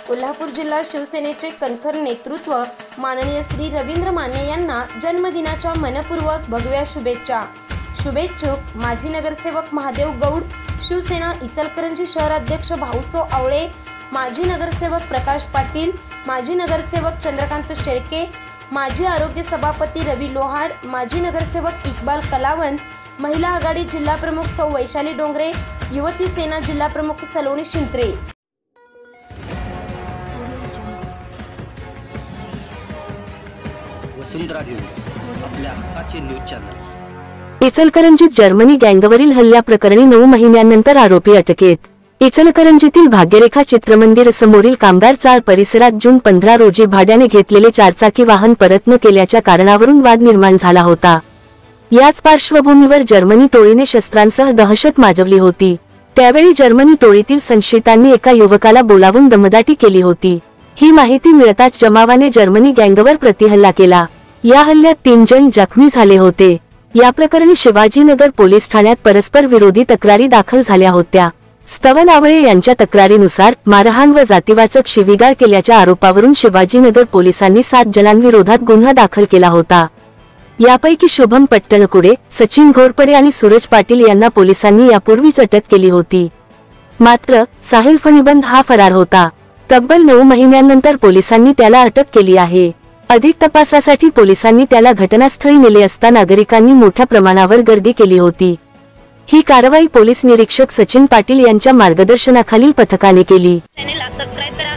कोल्हापूर जिल्हा शिवसेनेचे कणखर नेतृत्व माननीय श्री रवींद्र माने यांना जन्मदिनाच्या मनपूर्वक भगव्या शुभेच्छा। शुभेच्छुक माजी नगरसेवक महादेव गौड, शिवसेना इचलकरंजी शहराध्यक्ष भाऊसो आवळे, माजी नगरसेवक प्रकाश पाटील, माजी नगरसेवक चंद्रकांत शेळके, माजी आरोग्य सभापती रवी लोहार, माजी नगरसेवक इक्बाल कलावंत, महिला आघाडी जिल्हा प्रमुख सौ वैशाली डोंगरे, युवती सेना जिल्हा प्रमुख सलोनी शिंत्रे। वसुंधरा न्यूज, आपल्या हक्काचे न्यूज चॅनल। इचलकरंजीत जर्मनी गँगवरील हल्ल्याप्रकरणी 9 महिन्यांनंतर आरोपी अटकेत। इचलकरंजीतील भाग्यरेखा चित्रमंदिर समोरील कामगार चाळ परिसरात जून 15 रोजी भाड्याने घेतलेले 4 चाकी वाहन परत न केल्याच्या कारणावरून वाद निर्माण झाला होता। याच पार्श्वभूमीवर जर्मनी टोळीने शस्त्रांसह दहशत माजवली होती। त्यावेळी जर्मनी टोळीतील संशयितांनी एका युवकाला बोलावून दमदाटी केली होती। ही माहिती मिळताच जमावाने जर्मनी गँगवर प्रतिहल्ला केला। या हल्ल्यात 3 जण जखमी झाले होते। या प्रकरणी शिवाजीनगर पोलीस ठाण्यात परस्पर विरोधी तक्रारी दाखल झाल्या होत्या। स्तवन आवळे यांच्या तक्रारीनुसार मारहाण व जातीवाचक शिवीगाळ केल्याच्या आरोपावरून शिवाजीनगर पोलिसांनी 7 जणांविरोधात गुन्हा दाखल केला होता। यापैकी शुभम पट्टणकुडे, सचिन घोरपडे आणि सूरज पाटील यांना पोलिसांनी यापूर्वीच अटक केली होती। मात्र साहिल फणीबंद हा फरार होता। तब्बल 9 महिन्यांनंतर पोलिसांनी त्याला अटक केली आहे। अधिक तपासासाठी पोलिसांनी त्याला घटनास्थळी नेले असता नागरिकांनी मोठ्या प्रमाणावर गर्दी केली होती। ही कारवाई पोलीस निरीक्षक सचिन पाटील यांच्या मार्गदर्शनाखालील पथकाने केली। चॅनेलला सबस्क्राइब करा।